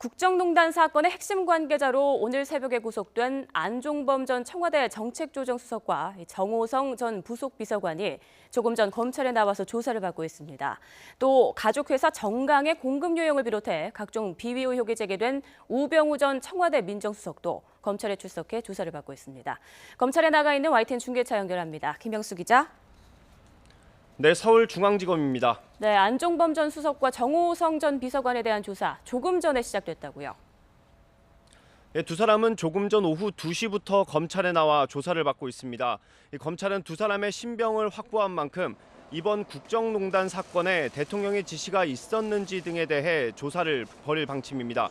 국정농단 사건의 핵심 관계자로 오늘 새벽에 구속된 안종범 전 청와대 정책조정수석과 정호성 전 부속비서관이 조금 전 검찰에 나와서 조사를 받고 있습니다. 또 가족회사 정강의 공급 요용을 비롯해 각종 비위 의혹이 제기된 우병우 전 청와대 민정수석도 검찰에 출석해 조사를 받고 있습니다. 검찰에 나가 있는 YTN 중계차 연결합니다. 김영수 기자. 네, 서울중앙지검입니다. 네, 안종범 전 수석과 정호성 전 비서관에 대한 조사 조금 전에 시작됐다고요. 네, 두 사람은 조금 전 오후 2시부터 검찰에 나와 조사를 받고 있습니다. 검찰은 두 사람의 신병을 확보한 만큼 이번 국정농단 사건에 대통령의 지시가 있었는지 등에 대해 조사를 벌일 방침입니다.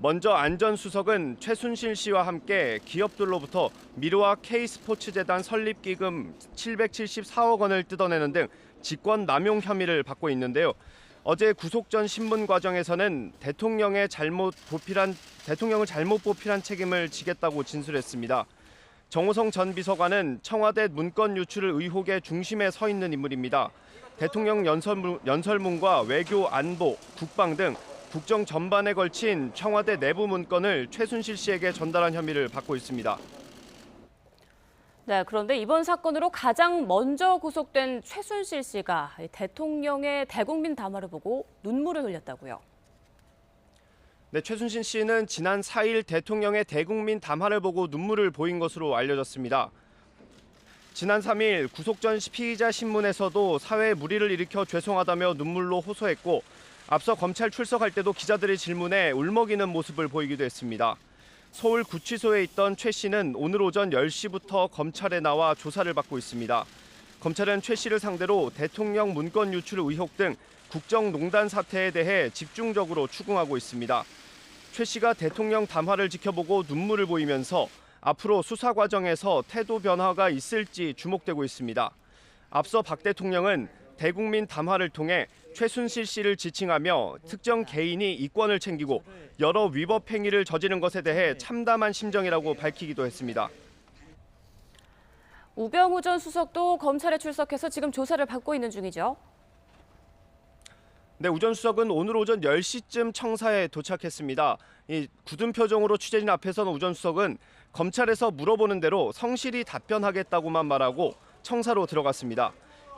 먼저 안 전 수석은 최순실 씨와 함께 기업들로부터 미르와 K스포츠재단 설립기금 774억 원을 뜯어내는 등 직권 남용 혐의를 받고 있는데요. 어제 구속 전 신문 과정에서는 대통령을 잘못 보필한 책임을 지겠다고 진술했습니다. 정호성 전 비서관은 청와대 문건 유출 의혹의 중심에 서 있는 인물입니다. 대통령 연설문과 외교, 안보, 국방 등 국정 전반에 걸친 청와대 내부 문건을 최순실 씨에게 전달한 혐의를 받고 있습니다. 네, 그런데 이번 사건으로 가장 먼저 구속된 최순실 씨가 대통령의 대국민 담화를 보고 눈물을 흘렸다고요. 네, 최순실 씨는 지난 4일 대통령의 대국민 담화를 보고 눈물을 보인 것으로 알려졌습니다. 지난 3일 구속 전 피의자 신문에서도 사회에 무리를 일으켜 죄송하다며 눈물로 호소했고 앞서 검찰 출석할 때도 기자들의 질문에 울먹이는 모습을 보이기도 했습니다. 서울 구치소에 있던 최 씨는 오늘 오전 10시부터 검찰에 나와 조사를 받고 있습니다. 검찰은 최 씨를 상대로 대통령 문건 유출 의혹 등 국정농단 사태에 대해 집중적으로 추궁하고 있습니다. 최 씨가 대통령 담화를 지켜보고 눈물을 보이면서 앞으로 수사 과정에서 태도 변화가 있을지 주목되고 있습니다. 앞서 박 대통령은 대국민 담화를 통해 최순실 씨를 지칭하며 특정 개인이 이권을 챙기고 여러 위법 행위를 저지른 것에 대해 참담한 심정이라고 밝히기도 했습니다. 우병우 전 수석도 검찰에 출석해서 지금 조사를 받고 있는 중이죠. 네, 우 전 수석은 오늘 오전 10시쯤 청사에 도착했습니다. 굳은 표정으로 취재진 앞에서는 우 전 수석은 검찰에서 물어보는 대로 성실히 답변하겠다고만 말하고 청사로 들어갔습니다.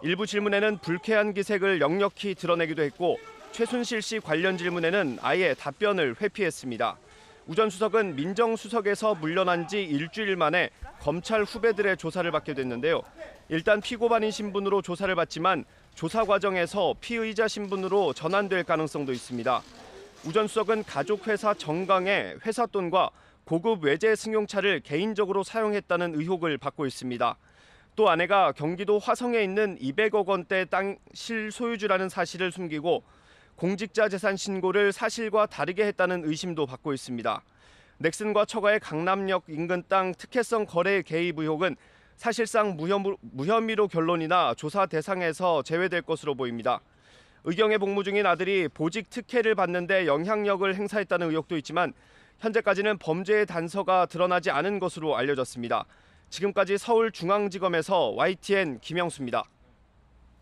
일부 질문에는 불쾌한 기색을 역력히 드러내기도 했고 최순실 씨 관련 질문에는 아예 답변을 회피했습니다. 우 전 수석은 민정수석에서 물러난 지 일주일 만에 검찰 후배들의 조사를 받게 됐는데요. 일단 피고반인 신분으로 조사를 받지만 조사 과정에서 피의자 신분으로 전환될 가능성도 있습니다. 우 전 수석은 가족회사 정강의 회사 돈과 고급 외제 승용차를 개인적으로 사용했다는 의혹을 받고 있습니다. 또 아내가 경기도 화성에 있는 200억 원대 땅 실소유주라는 사실을 숨기고 공직자 재산 신고를 사실과 다르게 했다는 의심도 받고 있습니다. 넥슨과 처가의 강남역 인근 땅 특혜성 거래 개입 의혹은 사실상 무혐의로 결론이나 조사 대상에서 제외될 것으로 보입니다. 의경에 복무 중인 아들이 보직 특혜를 받는데 영향력을 행사했다는 의혹도 있지만 현재까지는 범죄의 단서가 드러나지 않은 것으로 알려졌습니다. 지금까지 서울중앙지검에서 YTN 김영수입니다.